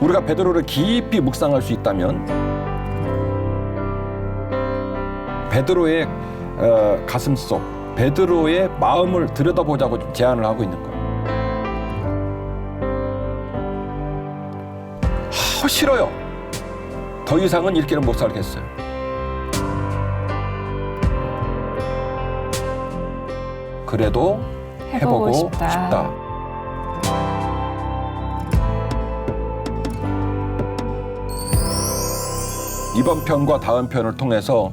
우리가 베드로를 깊이 묵상할 수 있다면 베드로의 가슴속, 베드로의 마음을 들여다보자고 제안을 하고 있는 거예요. 싫어요. 더 이상은 이렇게는 못 살겠어요. 그래도 해보고 싶다. 이번 편과 다음 편을 통해서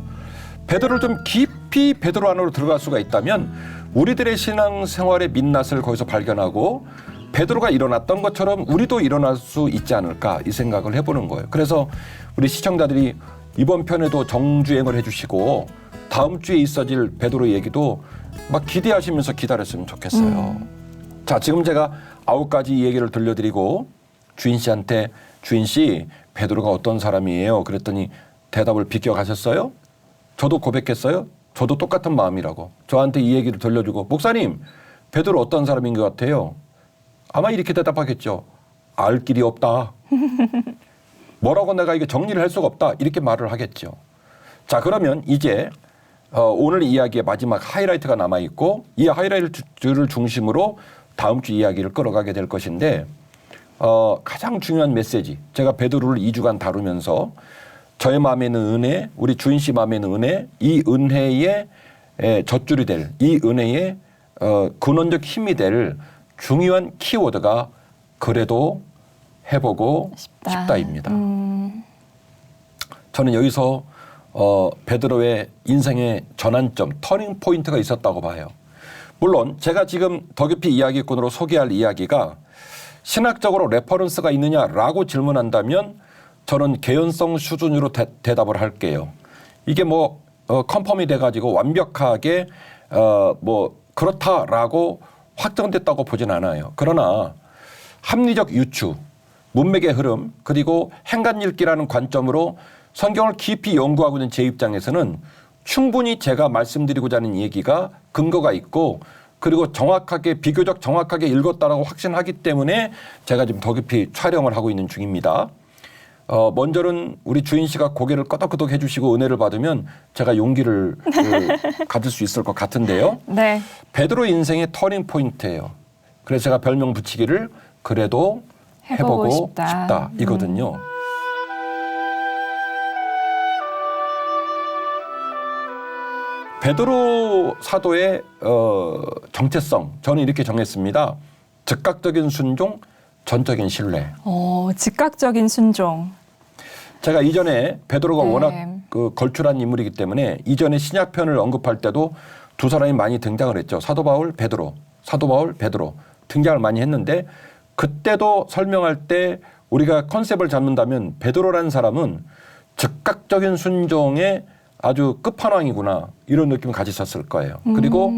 베드로를 좀 깊이 베드로 안으로 들어갈 수가 있다면 우리들의 신앙생활의 민낯을 거기서 발견하고 베드로가 일어났던 것처럼 우리도 일어날 수 있지 않을까 이 생각을 해보는 거예요. 그래서 우리 시청자들이 이번 편에도 정주행을 해주시고 다음 주에 있어질 베드로 얘기도 막 기대하시면서 기다렸으면 좋겠어요. 자, 지금 제가 9가지 얘기를 들려드리고 주인 씨한테 주인 씨 베드로가 어떤 사람이에요? 그랬더니 대답을 비껴가셨어요? 저도 고백했어요? 저도 똑같은 마음이라고. 저한테 이 얘기를 들려주고 목사님 베드로 어떤 사람인 것 같아요? 아마 이렇게 대답하겠죠. 알 길이 없다. 뭐라고 내가 이게 정리를 할 수가 없다. 이렇게 말을 하겠죠. 자, 그러면 이제 오늘 이야기의 마지막 하이라이트가 남아있고 이 하이라이트를 중심으로 다음 주 이야기를 끌어가게 될 것인데 가장 중요한 메시지. 제가 베드로를 2주간 다루면서 저의 마음에 있는 은혜, 우리 주인 씨 마음에 있는 은혜, 이 은혜의 젖줄이 될, 이 은혜의 근원적 힘이 될 중요한 키워드가 그래도 해보고 싶다입니다. 저는 여기서 베드로의 인생의 전환점, 터닝 포인트가 있었다고 봐요. 물론 제가 지금 더 깊이 이야기꾼으로 소개할 이야기가 신학적으로 레퍼런스가 있느냐라고 질문한다면 저는 개연성 수준으로 대답을 할게요. 이게 뭐 컨펌이 돼가지고 완벽하게 뭐 그렇다라고 확정됐다고 보진 않아요. 그러나 합리적 유추, 문맥의 흐름, 그리고 행간읽기라는 관점으로 성경을 깊이 연구하고 있는 제 입장에서는 충분히 제가 말씀드리고자 하는 얘기가 근거가 있고 그리고 정확하게 비교적 정확하게 읽었다라고 확신하기 때문에 제가 지금 더 깊이 촬영을 하고 있는 중입니다. 먼저는 우리 주인 씨가 고개를 끄덕끄덕 해주시고 은혜를 받으면 제가 용기를 가질 수 있을 것 같은데요. 네. 베드로 인생의 터닝 포인트예요. 그래서 제가 별명 붙이기를 그래도 해보고 싶다 이거든요. 베드로 사도의 정체성 저는 이렇게 정했습니다. 즉각적인 순종, 전적인 신뢰. 즉각적인 순종. 제가 이전에 베드로가 워낙 걸출한 인물이기 때문에 이전에 신약편을 언급할 때도 두 사람이 많이 등장을 했죠. 사도 바울, 베드로, 사도 바울, 베드로 등장을 많이 했는데 그때도 설명할 때 우리가 컨셉을 잡는다면 베드로라는 사람은 즉각적인 순종의 아주 끝판왕이구나 이런 느낌을 가지셨을 거예요. 그리고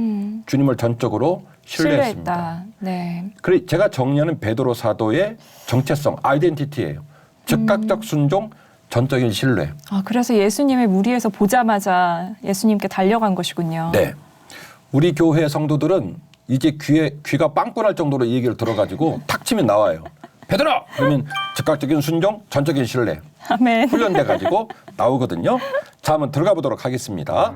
주님을 전적으로 신뢰했습니다. 네. 그래 제가 정리하는 베드로 사도의 정체성, 아이덴티티예요. 즉각적 순종, 전적인 신뢰. 그래서 예수님의 무리에서 보자마자 예수님께 달려간 것이군요. 네. 우리 교회 성도들은 이제 귀가 빵꾸날 정도로 이 얘기를 들어가지고 탁 치면 나와요. 베드로! 그러면 즉각적인 순종, 전적인 신뢰. 아멘. 훈련돼가지고 나오거든요. 자, 한번 들어가 보도록 하겠습니다.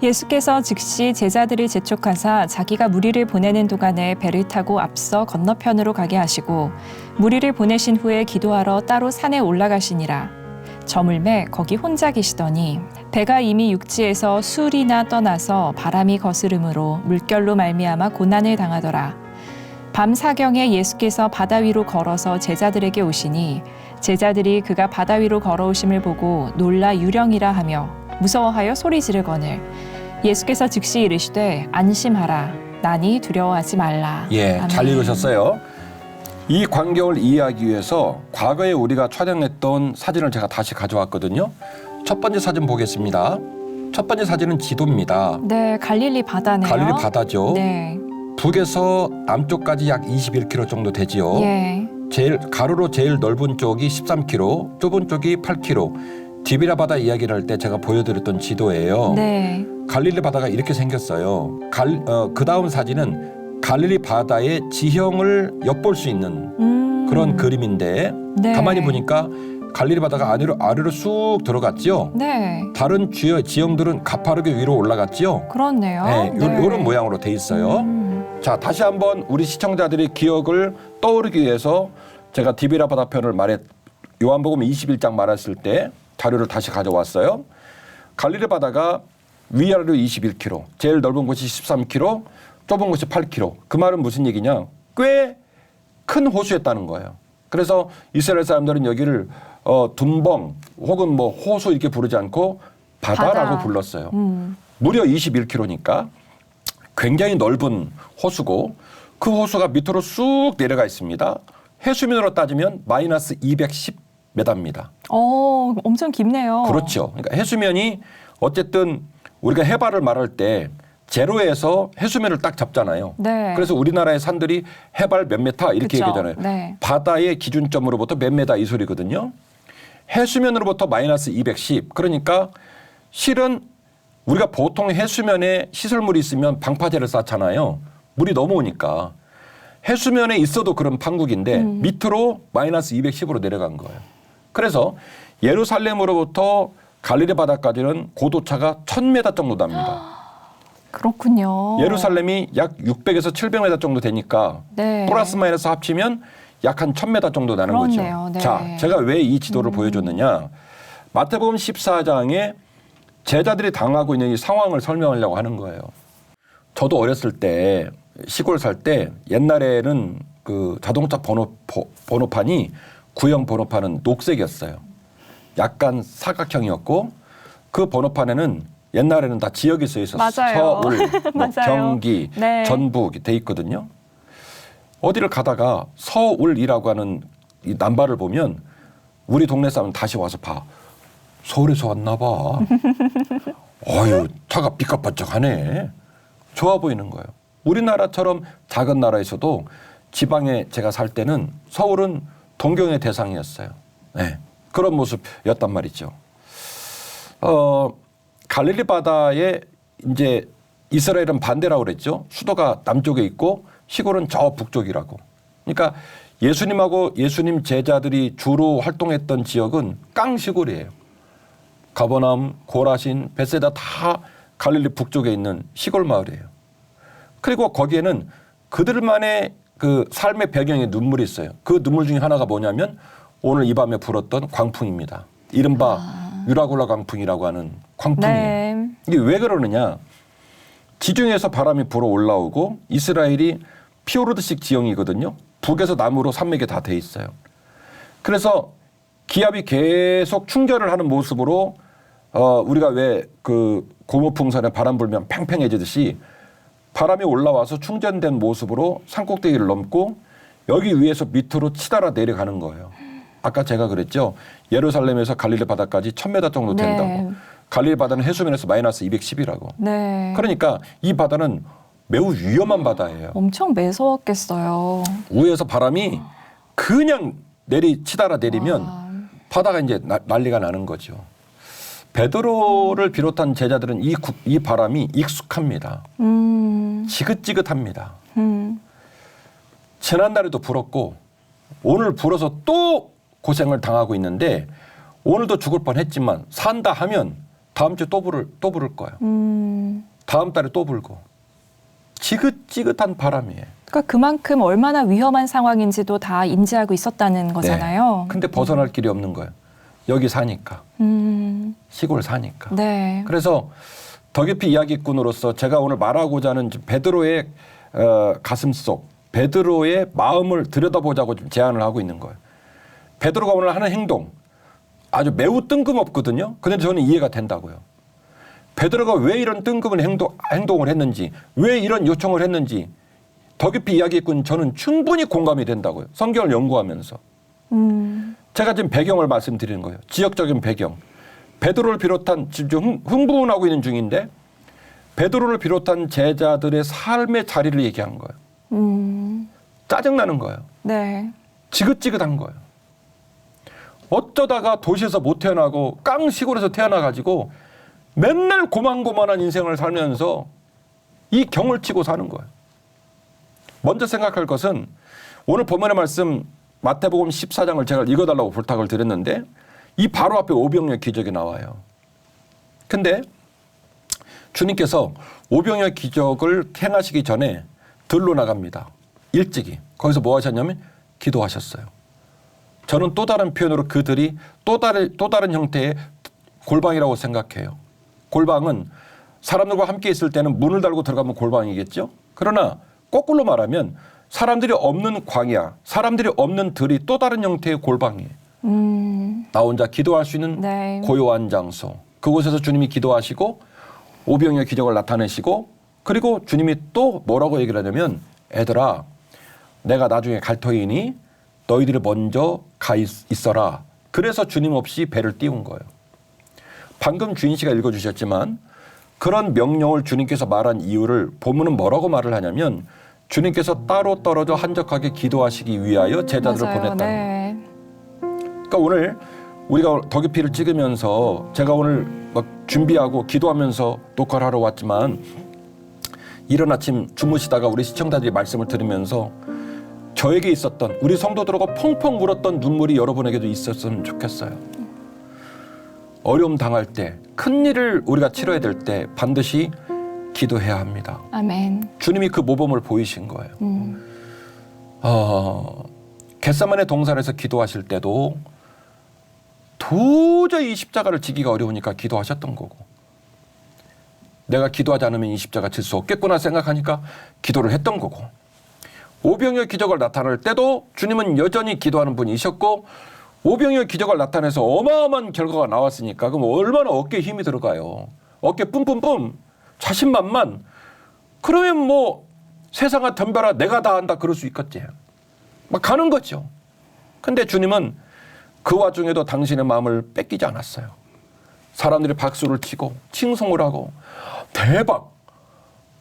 예수께서 즉시 제자들을 재촉하사 자기가 무리를 보내는 동안에 배를 타고 앞서 건너편으로 가게 하시고 무리를 보내신 후에 기도하러 따로 산에 올라가시니라. 저물매 거기 혼자 계시더니 배가 이미 육지에서 술이나 떠나서 바람이 거스름으로 물결로 말미암아 고난을 당하더라. 밤 사경에 예수께서 바다 위로 걸어서 제자들에게 오시니 제자들이 그가 바다 위로 걸어오심을 보고 놀라 유령이라 하며 무서워하여 소리 지르거늘 예수께서 즉시 이르시되 안심하라 나니 두려워하지 말라. 예, 아멘. 잘 읽으셨어요. 이 광경을 이해하기 위해서 과거에 우리가 촬영했던 사진을 제가 다시 가져왔거든요. 첫 번째 사진 보겠습니다. 첫 번째 사진은 지도입니다. 네, 갈릴리 바다네요. 갈릴리 바다죠. 네. 북에서 남쪽까지 약 21km 정도 되지요. 예. 가로로 제일 넓은 쪽이 13km, 좁은 쪽이 8km. 디비라 바다 이야기를 할 때 제가 보여드렸던 지도예요. 네. 갈릴리 바다가 이렇게 생겼어요. 그 다음 사진은 갈릴리 바다의 지형을 엿볼 수 있는 그런 그림인데 네. 가만히 보니까 갈릴리 바다가 아래로 쑥 들어갔죠. 네. 다른 지형들은 가파르게 위로 올라갔죠. 그렇네요. 네, 이런 모양으로 돼 있어요. 자, 다시 한번 우리 시청자들의 기억을 떠오르기 위해서 제가 디비라 바다편을 요한복음 21장 말했을 때 자료를 다시 가져왔어요. 갈릴리 바다가 위아래로 21km, 제일 넓은 곳이 13km, 좁은 곳이 8km. 그 말은 무슨 얘기냐? 꽤 큰 호수였다는 거예요. 그래서 이스라엘 사람들은 여기를 둔벙 혹은 뭐 호수 이렇게 부르지 않고 바다라고 불렀어요. 무려 21km니까 굉장히 넓은 호수고 그 호수가 밑으로 쑥 내려가 있습니다. 해수면으로 따지면 마이너스 210m입니다. 엄청 깊네요. 그렇죠. 그러니까 해수면이 어쨌든 우리가 해발을 말할 때 제로에서 해수면을 딱 잡잖아요. 네. 그래서 우리나라의 산들이 해발 몇 메타 이렇게 그쵸. 얘기하잖아요. 네. 바다의 기준점으로부터 몇 메타 이 소리거든요. 해수면으로부터 마이너스 210. 그러니까 실은 우리가 보통 해수면에 시설물이 있으면 방파제를 쌓잖아요. 물이 넘어오니까. 해수면에 있어도 그런 판국인데 밑으로 마이너스 210으로 내려간 거예요. 그래서 예루살렘으로부터 갈릴리 바다까지는 고도차가 1000m 정도 납니다. 그렇군요. 예루살렘이 약 600에서 700m 정도 되니까 네. 플러스 마이너스 합치면 약 한 1000m 정도 나는 그렇네요. 거죠. 네. 자, 제가 왜 이 지도를 보여줬느냐. 마태복음 14장에 제자들이 당하고 있는 이 상황을 설명하려고 하는 거예요. 저도 어렸을 때 시골 살 때 옛날에는 그 자동차 번호판이 구형 번호판은 녹색이었어요. 약간 사각형이었고 그 번호판에는 옛날에는 다 지역이 써 있었어요. 맞아요. 서울, 뭐 맞아요. 경기, 네. 전북 돼 있거든요. 어디를 가다가 서울이라고 하는 이 남발을 보면 우리 동네 사람은 다시 와서 봐. 서울에서 왔나 봐. 어휴, 차가 삐까뻔쩍하네. 좋아 보이는 거예요. 우리나라처럼 작은 나라에서도 지방에 제가 살 때는 서울은 동경의 대상이었어요. 네, 그런 모습이었단 말이죠. 갈릴리 바다에 이제 이스라엘은 반대라고 그랬죠. 수도가 남쪽에 있고 시골은 저 북쪽이라고. 그러니까 예수님하고 예수님 제자들이 주로 활동했던 지역은 깡시골이에요. 가버나움, 고라신, 벳세다 다 갈릴리 북쪽에 있는 시골 마을이에요. 그리고 거기에는 그들만의 그 삶의 배경에 눈물이 있어요. 그 눈물 중에 하나가 뭐냐면 오늘 이 밤에 불었던 광풍입니다. 이른바 유라굴라 광풍이라고 하는 광풍이에요. 네. 이게 왜 그러느냐. 지중해에서 바람이 불어 올라오고 이스라엘이 피오르드식 지형이거든요. 북에서 남으로 산맥이 다 돼 있어요. 그래서 기압이 계속 충전을 하는 모습으로 우리가 왜 그 고무풍선에 바람 불면 팽팽해지듯이 바람이 올라와서 충전된 모습으로 산꼭대기를 넘고 여기 위에서 밑으로 치달아 내려가는 거예요. 아까 제가 그랬죠. 예루살렘에서 갈릴리 바다까지 1000m 정도 된다고. 네. 갈릴리 바다는 해수면에서 마이너스 210이라고. 네. 그러니까 이 바다는 매우 위험한 바다예요. 엄청 매서웠겠어요. 위에서 바람이 그냥 치달아 내리면 바다가 이제 난리가 나는 거죠. 베드로를 비롯한 제자들은 이 바람이 익숙합니다. 지긋지긋합니다. 지난날에도 불었고 오늘 불어서 또 고생을 당하고 있는데 오늘도 죽을 뻔했지만 산다 하면 다음 주에 또 부를 거예요. 다음 달에 또 불고 지긋지긋한 바람이에요. 그러니까 그만큼 얼마나 위험한 상황인지도 다 인지하고 있었다는 거잖아요. 네. 근데 벗어날 길이 없는 거예요. 여기 사니까. 시골 사니까. 네. 그래서 더 깊이 이야기꾼으로서 제가 오늘 말하고자 하는 베드로의 가슴속, 베드로의 마음을 들여다보자고 좀 제안을 하고 있는 거예요. 베드로가 오늘 하는 행동 아주 매우 뜬금없거든요. 그런데 저는 이해가 된다고요. 베드로가 왜 이런 뜬금없는 행동을 했는지, 왜 이런 요청을 했는지 더 깊이 이야기했군 저는 충분히 공감이 된다고요. 성경을 연구하면서. 제가 지금 배경을 말씀드리는 거예요. 지역적인 배경. 베드로를 비롯한 지금 흥분하고 있는 중인데 베드로를 비롯한 제자들의 삶의 자리를 얘기한 거예요. 짜증나는 거예요. 네. 지긋지긋한 거예요. 어쩌다가 도시에서 못 태어나고 깡 시골에서 태어나가지고 맨날 고만고만한 인생을 살면서 이 경을 치고 사는 거예요. 먼저 생각할 것은 오늘 본문의 말씀 마태복음 14장을 제가 읽어달라고 부탁을 드렸는데 이 바로 앞에 오병이어 기적이 나와요. 근데 주님께서 오병이어 기적을 행하시기 전에 들로 나갑니다. 일찍이. 거기서 뭐 하셨냐면 기도하셨어요. 저는 또 다른 표현으로 그들이 또 다른 형태의 골방이라고 생각해요. 골방은 사람들과 함께 있을 때는 문을 달고 들어가면 골방이겠죠. 그러나 거꾸로 말하면 사람들이 없는 광야, 사람들이 없는 들이 또 다른 형태의 골방이에요. 나 혼자 기도할 수 있는 네. 고요한 장소. 그곳에서 주님이 기도하시고 오병이어 기적을 나타내시고 그리고 주님이 또 뭐라고 얘기를 하냐면 애들아 내가 나중에 갈 터이니 너희들이 먼저 가 있어라. 그래서 주님 없이 배를 띄운 거예요. 방금 주인 씨가 읽어주셨지만 그런 명령을 주님께서 말한 이유를 본문은 뭐라고 말을 하냐면 주님께서 따로 떨어져 한적하게 기도하시기 위하여 제자들을 맞아요. 보냈다는 거예요. 네. 그러니까 오늘 우리가 덕유피를 찍으면서 제가 오늘 막 준비하고 기도하면서 녹화를 하러 왔지만 이른 아침 주무시다가 우리 시청자들이 말씀을 들으면서 저에게 있었던 우리 성도들하고 펑펑 울었던 눈물이 여러분에게도 있었으면 좋겠어요. 어려움 당할 때, 큰 일을 우리가 치러야 될 때 반드시 기도해야 합니다. 아멘. 주님이 그 모범을 보이신 거예요. 겟세마네 동산에서 기도하실 때도 도저히 이 십자가를 지기가 어려우니까 기도하셨던 거고 내가 기도하지 않으면 이 십자가 질 수 없겠구나 생각하니까 기도를 했던 거고 오병이어 기적을 나타낼 때도 주님은 여전히 기도하는 분이셨고 오병이어 기적을 나타내서 어마어마한 결과가 나왔으니까 그럼 얼마나 어깨에 힘이 들어가요. 어깨 뿜뿜뿜 자신만만 그러면 뭐 세상아 덤벼라 내가 다 한다 그럴 수 있겠지. 막 가는 거죠. 근데 주님은 그 와중에도 당신의 마음을 뺏기지 않았어요. 사람들이 박수를 치고 칭송을 하고 대박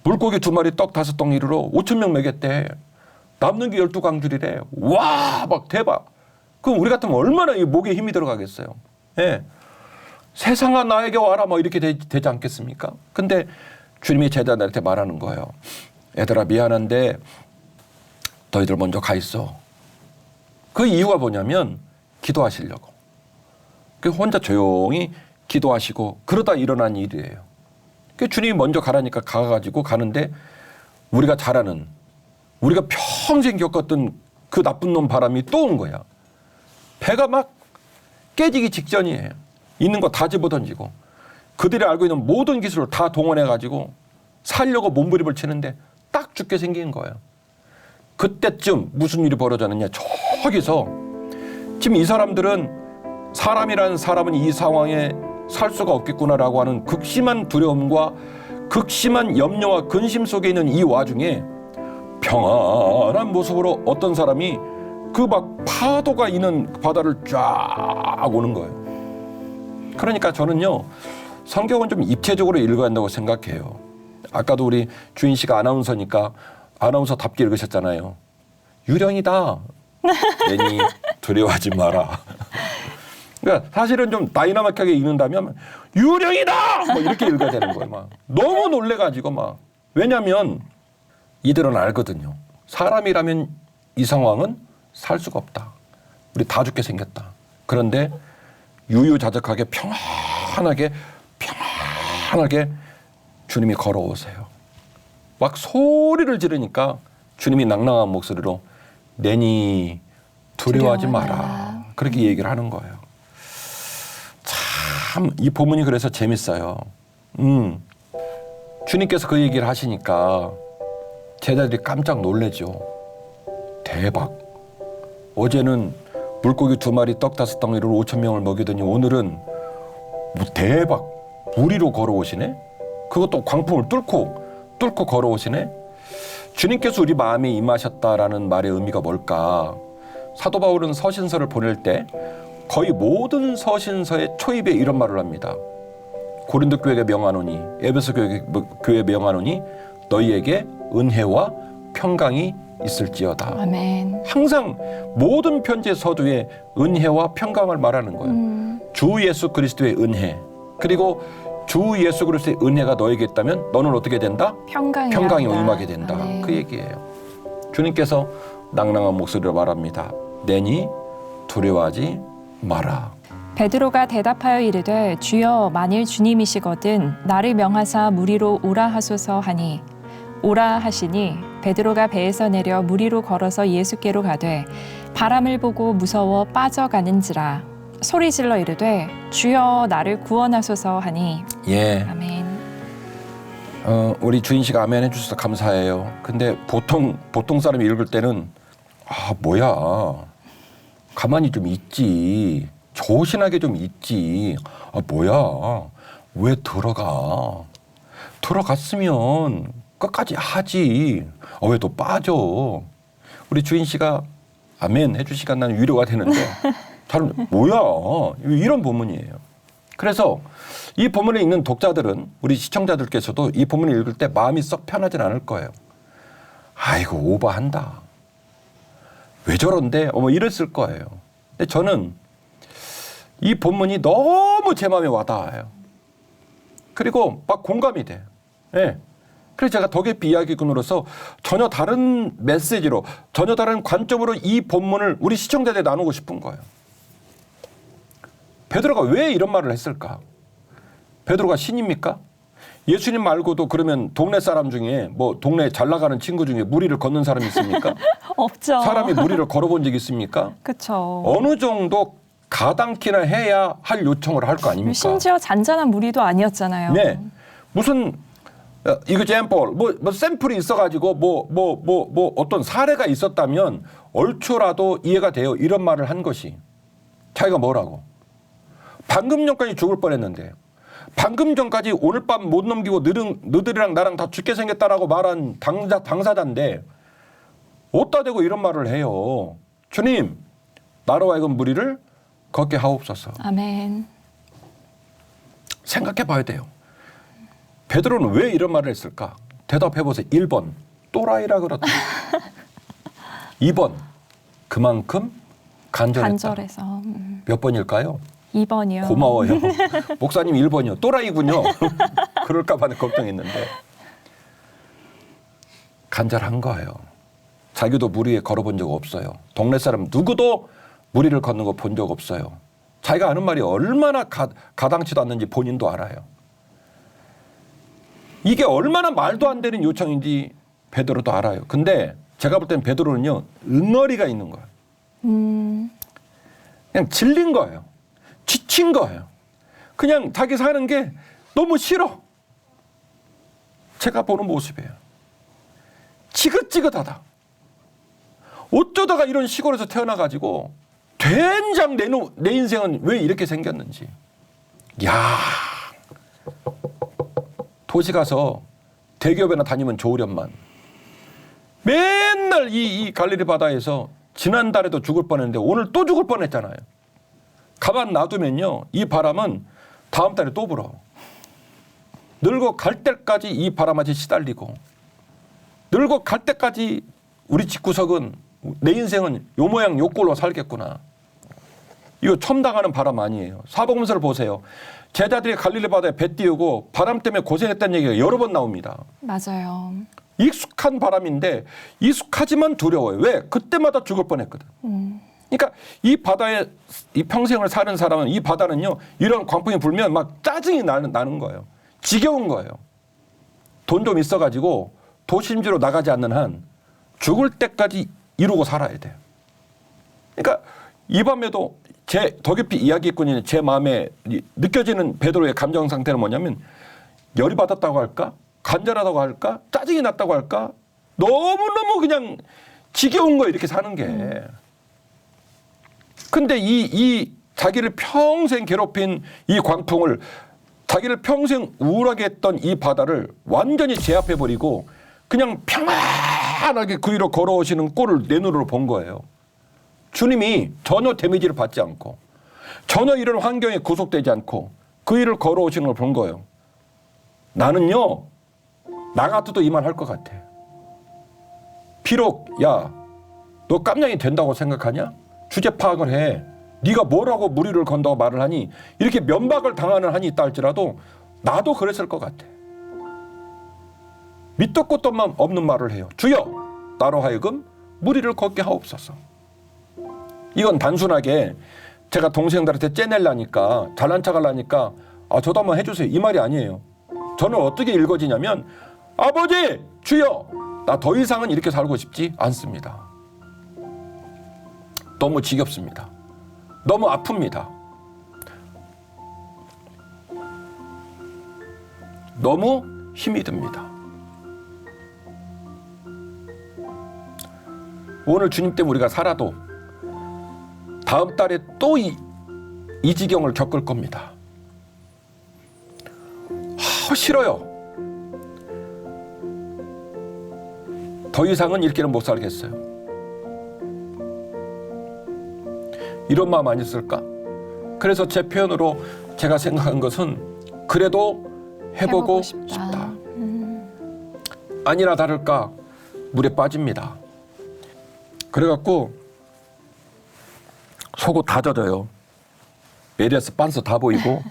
물고기 2마리 떡 5덩 이르러 5,000명 먹였대. 남는 게 12강줄이래. 와 막 대박. 그럼 우리 같으면 얼마나 이 목에 힘이 들어가겠어요. 예. 세상아 나에게 와라 뭐 이렇게 되지 않겠습니까? 근데 주님이 제자들한테 말하는 거예요. 얘들아 미안한데 너희들 먼저 가 있어. 그 이유가 뭐냐면 기도하시려고. 그 혼자 조용히 기도하시고 그러다 일어난 일이에요. 그 주님이 먼저 가라니까 가가지고 가는데 우리가 잘 아는 우리가 평생 겪었던 그 나쁜 놈 바람이 또 온 거야. 배가 막 깨지기 직전이에요. 있는 거 다 집어던지고 그들이 알고 있는 모든 기술을 다 동원해가지고 살려고 몸부림을 치는데 딱 죽게 생긴 거예요. 그때쯤 무슨 일이 벌어졌느냐. 저기서 지금 이 사람들은 사람이라는 사람은 이 상황에 살 수가 없겠구나라고 하는 극심한 두려움과 극심한 염려와 근심 속에 있는 이 와중에 평안한 모습으로 어떤 사람이 그 막 파도가 있는 바다를 쫙 오는 거예요. 그러니까 저는요 성경은 좀 입체적으로 읽어야 한다고 생각해요. 아까도 우리 주인 씨가 아나운서니까 아나운서답게 읽으셨잖아요. 유령이다. 괜히 두려워하지 마라. 그러니까 사실은 좀 다이나믹하게 읽는다면 유령이다. 뭐 이렇게 읽어야 되는 거예요. 막 너무 놀래가지고 막 왜냐하면 이들은 알거든요. 사람이라면 이 상황은 살 수가 없다. 우리 다 죽게 생겼다. 그런데 유유자적하게 평안하게 주님이 걸어오세요. 막 소리를 지르니까 주님이 낭낭한 목소리로 내니 두려워하지 마라. 그렇게 얘기를 하는 거예요. 참 이 본문이 그래서 재밌어요. 주님께서 그 얘기를 하시니까 제자들이 깜짝 놀래죠. 대박. 어제는 물고기 2마리 떡 5덩이로 5,000명을 먹이더니 오늘은 뭐 대박. 무리로 걸어오시네. 그것도 광풍을 뚫고 걸어오시네. 주님께서 우리 마음에 임하셨다라는 말의 의미가 뭘까? 사도 바울은 서신서를 보낼 때 거의 모든 서신서의 초입에 이런 말을 합니다. 고린도 교회에 명하노니 에베소 교회에 명하노니 너희에게 은혜와 평강이 있을지어다. 아멘. 항상 모든 편지의 서두에 은혜와 평강을 말하는 거예요. 주 예수 그리스도의 은혜 그리고 주 예수 그리스도의 은혜가 너에게 있다면 너는 어떻게 된다? 평강이 임하게 된다. 아멘. 그 얘기예요. 주님께서 낭낭한 목소리로 말합니다. 내니 두려워하지 마라. 베드로가 대답하여 이르되 주여 만일 주님이시거든 나를 명하사 물 위로 오라 하소서 하니 오라 하시니 베드로가 배에서 내려 물 위로 걸어서 예수께로 가되 바람을 보고 무서워 빠져가는지라 소리질러 이르되 주여 나를 구원하소서 하니 예. 아멘. 우리 주인 씨가 아멘 해주셔서 감사해요. 근데 보통 사람이 읽을 때는 뭐야, 가만히 좀 있지, 조신하게 좀 있지, 뭐야, 왜 들어갔으면 끝까지 하지, 왜 또 빠져. 우리 주인 씨가 아멘 해주시니까 나는 위로가 되는데 다른 뭐야, 이런 본문이에요. 그래서 이 본문에 있는 독자들은, 우리 시청자들께서도 이 본문을 읽을 때 마음이 썩 편하진 않을 거예요. 아이고 오버한다, 왜 저런데, 이랬을 거예요. 근데 저는 이 본문이 너무 제 마음에 와닿아요. 그리고 막 공감이 돼. 예. 그래서 제가 더 깊이 이야기꾼으로서 전혀 다른 메시지로, 전혀 다른 관점으로 이 본문을 우리 시청자들에 나누고 싶은 거예요. 베드로가 왜 이런 말을 했을까? 베드로가 신입니까? 예수님 말고도 그러면 동네 사람 중에, 동네 잘 나가는 친구 중에 무리를 걷는 사람이 있습니까? 없죠. 사람이 무리를 걸어본 적 있습니까? 그렇죠. 어느 정도 가당키나 해야 할 요청을 할 거 아닙니까? 심지어 잔잔한 무리도 아니었잖아요. 네. 무슨 example, 샘플이 있어가지고 어떤 사례가 있었다면 얼추라도 이해가 돼요. 이런 말을 한 것이. 자기가 뭐라고? 방금 전까지 죽을 뻔했는데, 방금 전까지 오늘 밤 못 넘기고 너들이랑 나랑 다 죽게 생겼다라고 말한 당사자인데 어디다 대고 이런 말을 해요. 주님, 나로 하여금 무리를 걷게 하옵소서. 아멘. 생각해 봐야 돼요. 베드로는 왜 이런 말을 했을까? 대답해 보세요. 1번, 또라이라 그렇다. 2번, 그만큼 간절했다. 간절해서. 몇 번일까요? 2번이요. 고마워요. 목사님 1번이요. 또라이군요. 그럴까 봐 걱정했는데. 간절한 거예요. 자기도 무리에 걸어본 적 없어요. 동네 사람 누구도 무리를 걷는 거 본 적 없어요. 자기가 하는 말이 얼마나 가당치도 않는지 본인도 알아요. 이게 얼마나 말도 안 되는 요청인지 베드로도 알아요. 근데 제가 볼 땐 베드로는요, 응어리가 있는 거예요. 그냥 질린 거예요. 지친 거예요. 그냥 자기 사는 게 너무 싫어. 제가 보는 모습이에요. 지긋지긋하다. 어쩌다가 이런 시골에서 태어나가지고 된장 내 인생은 왜 이렇게 생겼는지. 야, 도시 가서 대기업에나 다니면 좋으련만. 맨날 이 갈릴리 바다에서 지난달에도 죽을 뻔했는데 오늘 또 죽을 뻔했잖아요. 가만 놔두면요, 이 바람은 다음 달에 또 불어. 늙어 갈 때까지 이 바람같이 시달리고, 늙어 갈 때까지 우리 집구석은, 내 인생은 요 모양 요 꼴로 살겠구나. 이거 처음 당하는 바람 아니에요. 사복음서를 보세요. 제자들이 갈릴리 바다에 배 띄우고 바람 때문에 고생했다는 얘기가 여러 번 나옵니다. 맞아요. 익숙한 바람인데 익숙하지만 두려워요. 왜? 그때마다 죽을 뻔했거든. 그러니까 이 바다에 이 평생을 사는 사람은, 이 바다는요, 이런 광풍이 불면 막 짜증이 나는 거예요. 지겨운 거예요. 돈 좀 있어가지고 도심지로 나가지 않는 한 죽을 때까지 이루고 살아야 돼요. 그러니까 이 밤에도 더 깊이 이야기꾼이 제 마음에 느껴지는 베드로의 감정 상태는 뭐냐면, 열이 받았다고 할까? 간절하다고 할까? 짜증이 났다고 할까? 너무너무 그냥 지겨운 거예요, 이렇게 사는 게. 근데 이 자기를 평생 괴롭힌 이 광풍을, 자기를 평생 우울하게 했던 이 바다를 완전히 제압해버리고 그냥 평안하게 그 위로 걸어오시는 꼴을 내 눈으로 본 거예요. 주님이 전혀 데미지를 받지 않고, 전혀 이런 환경에 구속되지 않고 그 일을 걸어오시는 걸 본 거예요. 나는요, 나 같아도 이 말 할 것 같아. 비록 야, 너 깜냥이 된다고 생각하냐? 주제 파악을 해. 네가 뭐라고 무리를 건다고 말을 하니, 이렇게 면박을 당하는 한이 있다 할지라도 나도 그랬을 것 같아. 밑도 끝도 없는 말을 해요. 주여, 나로 하여금 무리를 걷게 하옵소서. 이건 단순하게 제가 동생들한테 째내려니까 잘난 척하려니까 저도 한번 해주세요 이 말이 아니에요. 저는 어떻게 읽어지냐면 아버지 주여 나 더 이상은 이렇게 살고 싶지 않습니다. 너무 지겹습니다. 너무 아픕니다. 너무 힘이 듭니다. 오늘 주님 때문에 우리가 살아도 다음 달에 또 이 지경을 겪을 겁니다. 싫어요. 더 이상은 이렇게는 못 살겠어요. 이런 마음 아니었을까? 그래서 제 표현으로 제가 생각한 것은 그래도 해보고 싶다. 아니나 다를까 물에 빠집니다. 그래갖고 속옷 다 젖어요. 에리아스 빤스 다 보이고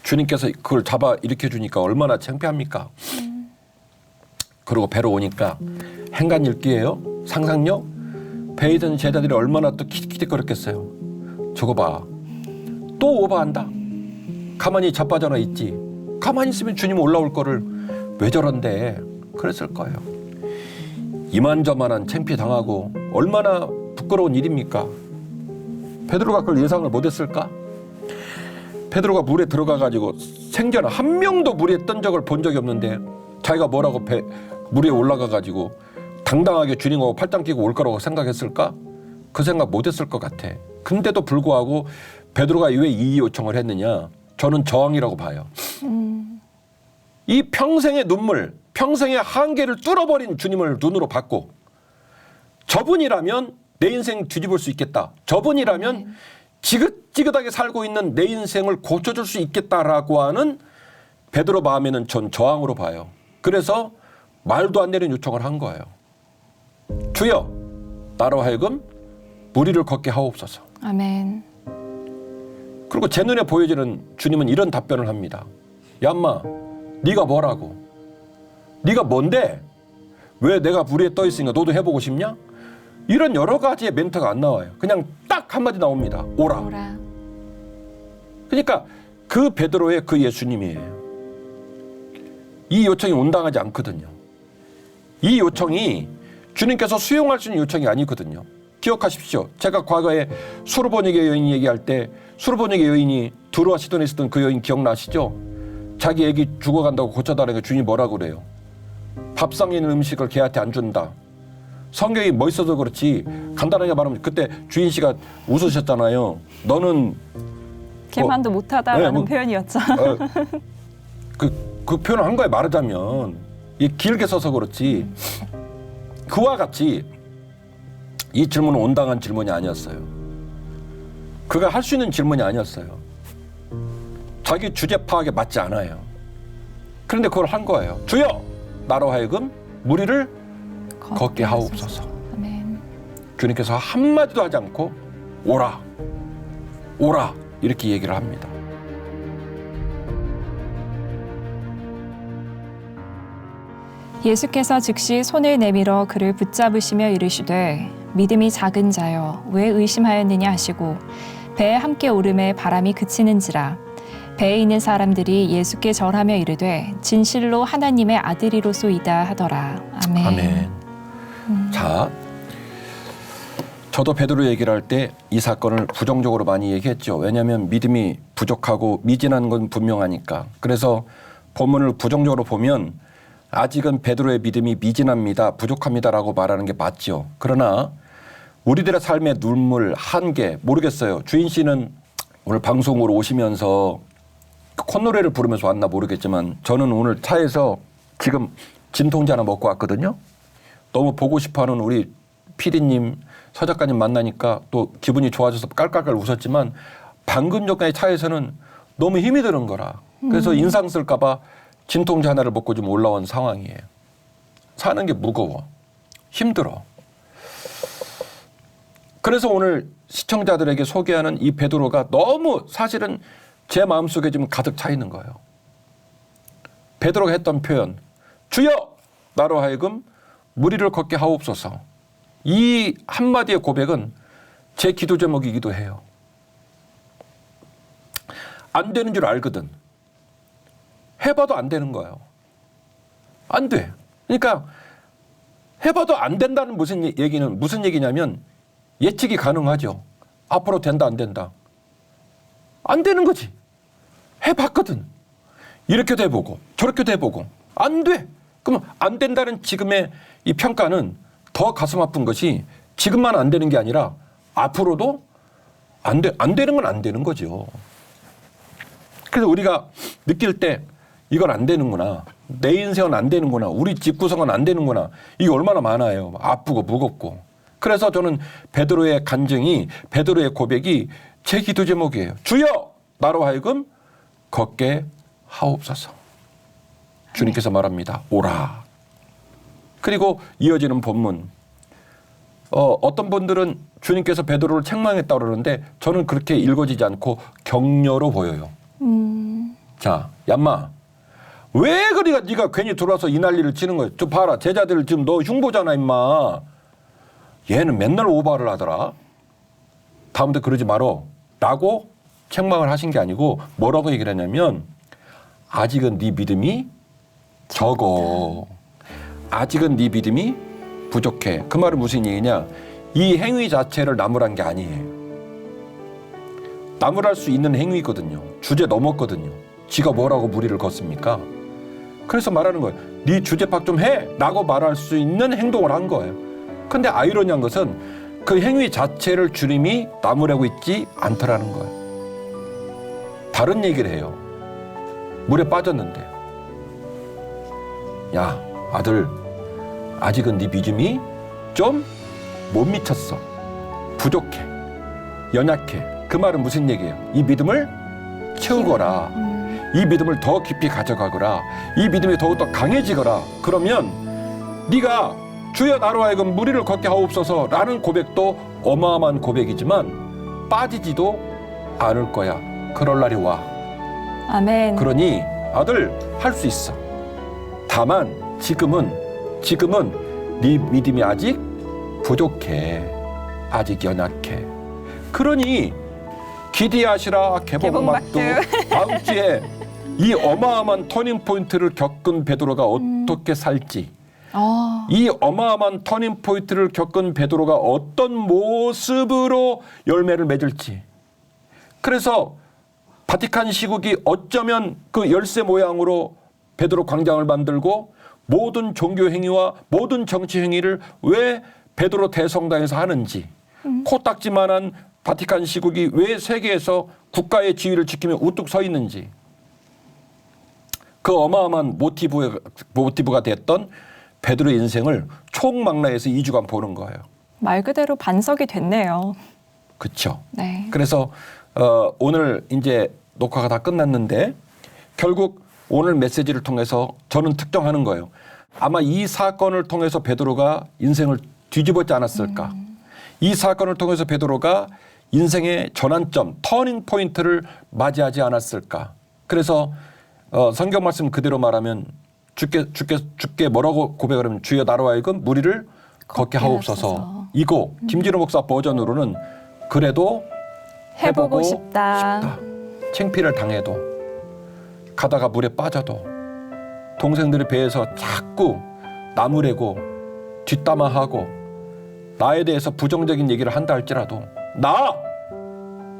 주님께서 그걸 잡아 일으켜 주니까 얼마나 창피합니까? 그리고 배로 오니까 행간 읽기예요. 상상력. 배에 있던 제자들이 얼마나 또 키득키득거렸겠어요. 저거 봐. 또 오버한다. 가만히 자빠져나 있지. 가만히 있으면 주님 올라올 거를 왜 저런데 그랬을 거예요. 이만저만한 창피 당하고 얼마나 부끄러운 일입니까? 베드로가 그걸 예상을 못했을까? 베드로가 물에 들어가가지고 생전 한 명도 물에 뜬 적을 본 적이 없는데 자기가 뭐라고 물에 올라가가지고 당당하게 주님하고 팔짱 끼고 올 거라고 생각했을까? 그 생각 못했을 것 같아. 근데도 불구하고 베드로가 왜 이 요청을 했느냐? 저는 저항이라고 봐요. 이 평생의 눈물, 평생의 한계를 뚫어버린 주님을 눈으로 봤고 저분이라면 내 인생 뒤집을 수 있겠다. 저분이라면 지긋지긋하게 살고 있는 내 인생을 고쳐줄 수 있겠다라고 하는 베드로 마음에는 전 저항으로 봐요. 그래서 말도 안 되는 요청을 한 거예요. 주여 나로 하여금 무리를 걷게 하옵소서. 아멘. 그리고 제 눈에 보여지는 주님은 이런 답변을 합니다. 야 인마 네가 뭐라고? 네가 뭔데? 왜 내가 물에 떠 있으니까 너도 해보고 싶냐? 이런 여러 가지의 멘트가 안 나와요. 그냥 딱 한마디 나옵니다. 오라. 오라. 그러니까 그 베드로의 그 예수님이에요. 이 요청이 온당하지 않거든요. 이 요청이 주님께서 수용할 수 있는 요청이 아니거든요. 기억하십시오. 제가 과거에 수르보니게 여인 얘기할 때 수르보니게 여인이 두루와 시돈에 있었던 그 여인 기억나시죠? 자기 애기 죽어간다고 고쳐달라는 게 주님이 뭐라고 그래요? 밥상에 있는 음식을 걔한테 안 준다. 성경이 멋있어서 그렇지 간단하게 말하면 그때 주인 씨가 웃으셨잖아요. 너는 걔만도 못하다라는 네, 표현이었죠. 그 표현을 한 거에 말하자면 이 길게 써서 그렇지 그와 같이 이 질문은 온당한 질문이 아니었어요. 그가 할 수 있는 질문이 아니었어요. 자기 주제 파악에 맞지 않아요. 그런데 그걸 한 거예요. 주여 나로 하여금 무리를 걷게 하옵소서. 아멘. 주님께서 한마디도 하지 않고 오라 오라 이렇게 얘기를 합니다. 예수께서 즉시 손을 내밀어 그를 붙잡으시며 이르시되 믿음이 작은 자여 왜 의심하였느냐 하시고 배에 함께 오름에 바람이 그치는지라 배에 있는 사람들이 예수께 절하며 이르되 진실로 하나님의 아들이로소이다 하더라. 아멘. 아멘. 자, 저도 베드로 얘기를 할 때 이 사건을 부정적으로 많이 얘기했죠. 왜냐하면 믿음이 부족하고 미진한 건 분명하니까. 그래서 본문을 부정적으로 보면 아직은 베드로의 믿음이 미진합니다. 부족합니다라고 말하는 게 맞죠. 그러나 우리들의 삶의 눈물, 한계 모르겠어요. 주인 씨는 오늘 방송으로 오시면서 콧노래를 부르면서 왔나 모르겠지만 저는 오늘 차에서 지금 진통제 하나 먹고 왔거든요. 너무 보고 싶어하는 우리 PD님, 서 작가님 만나니까 또 기분이 좋아져서 깔깔깔 웃었지만 방금 전까지 차에서는 너무 힘이 드는 거라. 그래서 인상 쓸까 봐 진통제 하나를 먹고 좀 올라온 상황이에요. 사는 게 무거워. 힘들어. 그래서 오늘 시청자들에게 소개하는 이 베드로가 너무 사실은 제 마음속에 지금 가득 차 있는 거예요. 베드로가 했던 표현. 주여 나로 하여금 무리를 걷게 하옵소서. 이 한마디의 고백은 제 기도 제목이기도 해요. 안 되는 줄 알거든. 해봐도 안 되는 거예요. 안 돼. 그러니까 해봐도 안 된다는 무슨 얘기냐면 예측이 가능하죠. 앞으로 된다 안 된다. 안 되는 거지. 해봤거든. 이렇게도 해보고 저렇게도 해보고 안 돼. 그러면 안 된다는 지금의 이 평가는 더 가슴 아픈 것이 지금만 안 되는 게 아니라 앞으로도 안 되는 건 안 되는 거죠. 그래서 우리가 느낄 때 이건 안 되는구나. 내 인생은 안 되는구나. 우리 집 구성은 안 되는구나. 이게 얼마나 많아요. 아프고 무겁고. 그래서 저는 베드로의 간증이, 베드로의 고백이 제 기도 제목이에요. 주여 나로 하여금 걷게 하옵소서. 주님께서 말합니다. 오라. 그리고 이어지는 본문. 어떤 분들은 주님께서 베드로를 책망했다고 그러는데 저는 그렇게 읽어지지 않고 격려로 보여요. 자, 얌마. 왜 그리가 네가 괜히 들어와서 이 난리를 치는 거야. 저 봐라. 제자들 지금 너 흉보잖아 임마. 얘는 맨날 오바를 하더라. 다음부터 그러지 말어. 라고 책망을 하신 게 아니고 뭐라고 얘기를 했냐면 아직은 네 믿음이 적어. 아직은 네 믿음이 부족해. 그 말은 무슨 얘기냐. 이 행위 자체를 나무란 게 아니에요. 나무랄 수 있는 행위거든요. 주제 넘었거든요. 지가 뭐라고 무리를 걷습니까? 그래서 말하는 거예요. 네 주제 파악 좀 해 라고 말할 수 있는 행동을 한 거예요. 근데 아이러니한 것은 그 행위 자체를 주님이 나무라고 있지 않더라는 거예요. 다른 얘기를 해요. 물에 빠졌는데 야 아들 아직은 네 믿음이 좀 못 미쳤어. 부족해. 연약해. 그 말은 무슨 얘기예요? 이 믿음을 채우거라. 이 믿음을 더 깊이 가져가거라. 이 믿음이 더욱더 강해지거라. 그러면 네가 주여 나로 하여금 무리를 걷게 하옵소서 라는 고백도 어마어마한 고백이지만 빠지지도 않을 거야. 그럴 날이 와. 아멘. 그러니 아들 할 수 있어. 다만 지금은 네 믿음이 아직 부족해. 아직 연약해. 그러니 기대하시라 개복막도 다음 주에 이 어마어마한 터닝포인트를 겪은 베드로가 어떻게 살지, 이 어마어마한 터닝포인트를 겪은 베드로가 어떤 모습으로 열매를 맺을지. 그래서 바티칸 시국이 어쩌면 그 열쇠 모양으로 베드로 광장을 만들고 모든 종교 행위와 모든 정치 행위를 왜 베드로 대성당에서 하는지, 코딱지만한 바티칸 시국이 왜 세계에서 국가의 지위를 지키며 우뚝 서 있는지, 그 어마어마한 모티브가 됐던 베드로의 인생을 총망라해서 2주간 보는 거예요. 말 그대로 반석이 됐네요. 그렇죠. 네. 그래서 오늘 이제 녹화가 다 끝났는데 결국 오늘 메시지를 통해서 저는 특정하는 거예요. 아마 이 사건을 통해서 베드로가 인생을 뒤집었지 않았을까. 이 사건을 통해서 베드로가 인생의 전환점, 터닝 포인트를 맞이하지 않았을까. 그래서 성경 말씀 그대로 말하면 주께 뭐라고 고백을 하면 주여 나로 하여금 무리를 걷게 하옵소서. 이고 김진호 목사 버전으로는 그래도 해보고 싶다. 창피를 당해도 가다가 물에 빠져도 동생들이 배에서 자꾸 나무래고 뒷담화하고 나에 대해서 부정적인 얘기를 한다 할지라도 나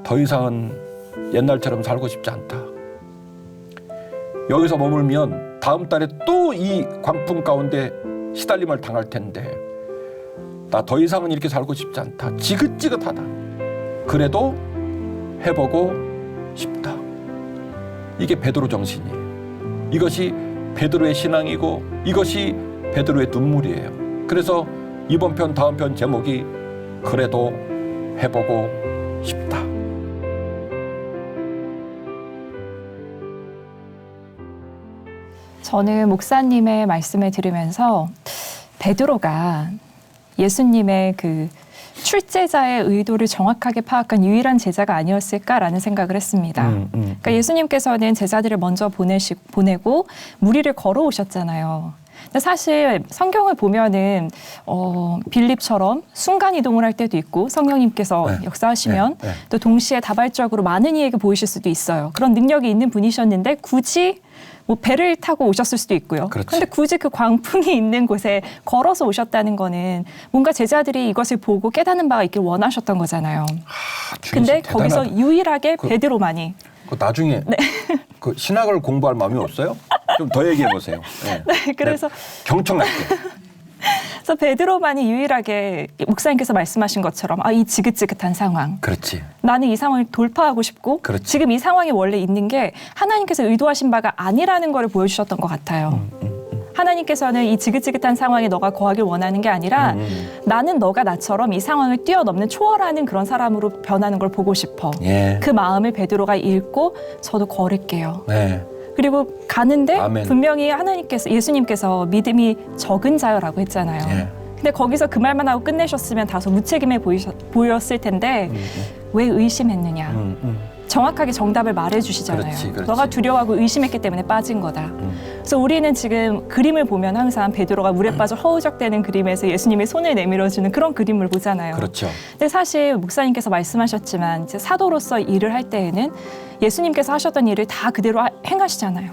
더 이상은 옛날처럼 살고 싶지 않다. 여기서 머물면 다음 달에 또 이 광풍 가운데 시달림을 당할 텐데 나 더 이상은 이렇게 살고 싶지 않다. 지긋지긋하다. 그래도 해보고 싶다. 이게 베드로 정신이에요. 이것이 베드로의 신앙이고 이것이 베드로의 눈물이에요. 그래서 이번 편 다음 편 제목이 그래도 해보고 싶다. 저는 목사님의 말씀을 들으면서 베드로가 예수님의 그 출제자의 의도를 정확하게 파악한 유일한 제자가 아니었을까라는 생각을 했습니다. 그러니까 예수님께서는 제자들을 먼저 보내고 무리를 걸어오셨잖아요. 근데 사실 성경을 보면은 빌립처럼 순간 이동을 할 때도 있고 성령님께서 네. 역사하시면 네. 네. 또 동시에 다발적으로 많은 이에게 보이실 수도 있어요. 그런 능력이 있는 분이셨는데 굳이 뭐 배를 타고 오셨을 수도 있고요. 그렇지. 그런데 굳이 그 광풍이 있는 곳에 걸어서 오셨다는 거는 뭔가 제자들이 이것을 보고 깨닫는 바가 있길 원하셨던 거잖아요. 근데 거기서 유일하게 베드로만이 그 나중에 그 신학을 공부할 마음이 없어요? 좀 더 얘기해 보세요. 네. 네, 그래서 경청할게. 그래서 베드로만이 유일하게 목사님께서 말씀하신 것처럼 이 지긋지긋한 상황. 그렇지. 나는 이 상황을 돌파하고 싶고 그렇지. 지금 이 상황이 원래 있는 게 하나님께서 의도하신 바가 아니라는 걸 보여주셨던 것 같아요. 하나님께서는 이 지긋지긋한 상황에 너가 거하길 원하는 게 아니라 나는 너가 나처럼 이 상황을 뛰어넘는 초월하는 그런 사람으로 변하는 걸 보고 싶어. 예. 그 마음을 베드로가 읽고 저도 걸을게요. 네. 그리고 가는데 아멘. 분명히 예수님께서 믿음이 적은 자여라고 했잖아요. 예. 근데 거기서 그 말만 하고 끝내셨으면 다소 무책임해 보였을 텐데 왜 의심했느냐. 정확하게 정답을 말해주시잖아요. 그렇지, 그렇지. 너가 두려워하고 의심했기 때문에 빠진 거다. 그래서 우리는 지금 그림을 보면 항상 베드로가 물에 빠져 허우적대는 그림에서 예수님이 손을 내밀어주는 그런 그림을 보잖아요. 그렇죠. 근데 사실 목사님께서 말씀하셨지만 이제 사도로서 일을 할 때에는 예수님께서 하셨던 일을 다 그대로 행하시잖아요.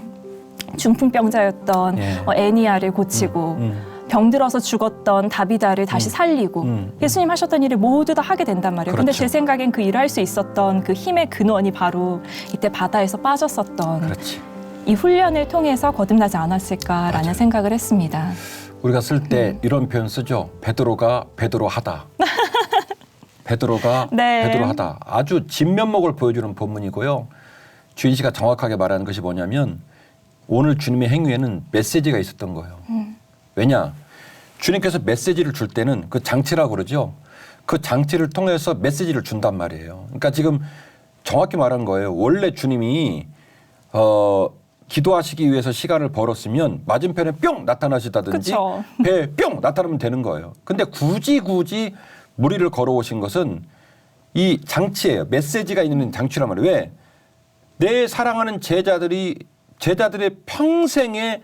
중풍병자였던 예. 애니아를 고치고 병들어서 죽었던 다비다를 다시 살리고 예수님 하셨던 일을 모두 다 하게 된단 말이에요. 근데 그렇죠. 제 생각엔 그 일을 할 수 있었던 그 힘의 근원이 바로 이때 바다에서 빠졌었던 그렇지. 이 훈련을 통해서 거듭나지 않았을까라는 맞아요. 생각을 했습니다. 우리가 쓸 때 이런 표현 쓰죠. 베드로가 베드로하다. 베드로가 네. 베드로하다. 아주 진면목을 보여주는 본문이고요. 주인 씨가 정확하게 말하는 것이 뭐냐면 오늘 주님의 행위에는 메시지가 있었던 거예요. 왜냐? 주님께서 메시지를 줄 때는 그 장치라고 그러죠. 그 장치를 통해서 메시지를 준단 말이에요. 그러니까 지금 정확히 말한 거예요. 원래 주님이 기도하시기 위해서 시간을 벌었으면 맞은편에 뿅 나타나시다든지 그쵸. 배에 뿅 나타나면 되는 거예요. 근데 굳이 무리를 걸어오신 것은 이 장치예요. 메시지가 있는 장치란 말이에요. 왜? 내 사랑하는 제자들의 평생의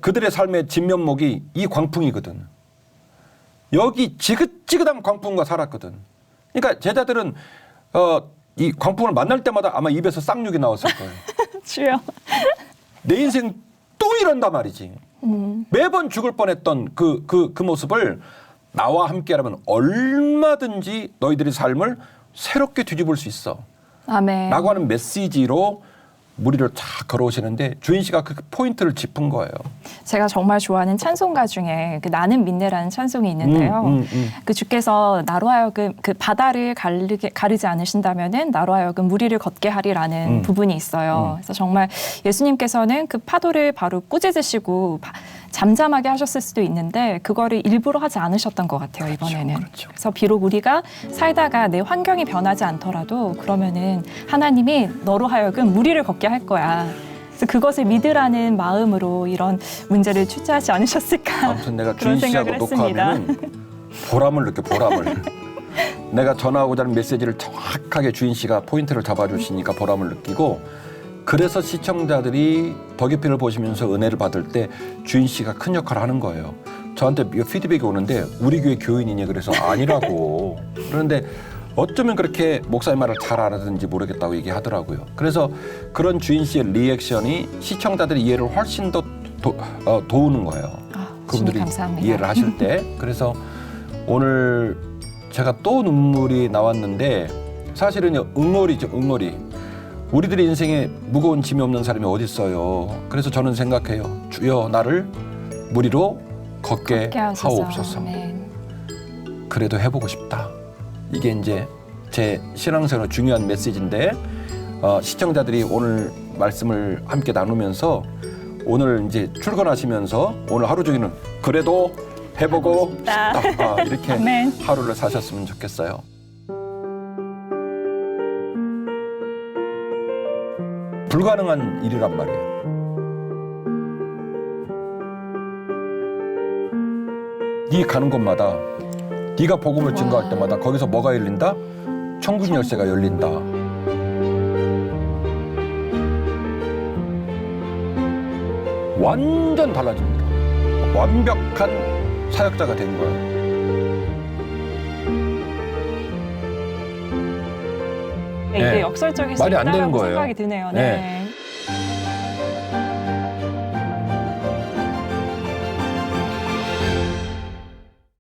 그들의 삶의 진면목이 이 광풍이거든. 여기 지긋지긋한 광풍과 살았거든. 그러니까 제자들은 이 광풍을 만날 때마다 아마 입에서 쌍욕이 나왔을 거예요. 주여. 내 인생 또 이런다 말이지. 매번 죽을 뻔했던 그 모습을 나와 함께라면 얼마든지 너희들의 삶을 새롭게 뒤집을 수 있어. 아멘. 라고 하는 메시지로 무리를 쫙 걸어오시는데 주인 씨가 그 포인트를 짚은 거예요. 제가 정말 좋아하는 찬송가 중에 그 나는 믿네라는 찬송이 있는데요. 그 주께서 나로 하여금 그 바다를 가르지 않으신다면은 나로 하여금 무리를 걷게 하리라는 부분이 있어요. 그래서 정말 예수님께서는 그 파도를 바로 꾸짖으시고 잠잠하게 하셨을 수도 있는데 그거를 일부러 하지 않으셨던 것 같아요. 이번에는. 그렇죠. 그래서 비록 우리가 살다가 내 환경이 변하지 않더라도 그러면은 하나님이 너로 하여금 무리를 걷게 할 거야. 그래서 그것을 믿으라는 마음으로 이런 문제를 출제하지 않으셨을까. 아무튼 내가 그런 주인 씨하고 생각을 했습니다. 녹화하면 보람을 느껴. 보람을. 내가 전하고자 하는 메시지를 정확하게 주인 씨가 포인트를 잡아주시니까 보람을 느끼고 그래서 시청자들이 더기피를 보시면서 은혜를 받을 때 주인 씨가 큰 역할을 하는 거예요. 저한테 피드백이 오는데 우리 교회 교인이냐 그래서 아니라고. 그런데 어쩌면 그렇게 목사님 말을 잘 알아듣는지 모르겠다고 얘기하더라고요. 그래서 그런 주인 씨의 리액션이 시청자들의 이해를 훨씬 더 도우는 거예요. 그분들이 감사합니다. 이해를 하실 때. 그래서 오늘 제가 또 눈물이 나왔는데 사실은요 응어리죠. 응어리. 우리들의 인생에 무거운 짐이 없는 사람이 어디 있어요. 그래서 저는 생각해요. 주여 나를 무리로 걷게 하옵소서. 아멘. 그래도 해보고 싶다. 이게 이제 제 신앙생활 중요한 메시지인데 시청자들이 오늘 말씀을 함께 나누면서 오늘 이제 출근하시면서 오늘 하루 종일은 그래도 해보고 싶다. 이렇게 아멘. 하루를 사셨으면 좋겠어요. 불가능한 일이란 말이에요. 네 가는 곳마다 네가 복음을 증거할 때마다 거기서 뭐가 열린다? 천국 열쇠가 열린다. 완전 달라집니다. 완벽한 사역자가 된 거예요. 이게 네. 역설적일 수 말이 안 되는 있다라고 거예요. 생각이 드네요. 네. 네.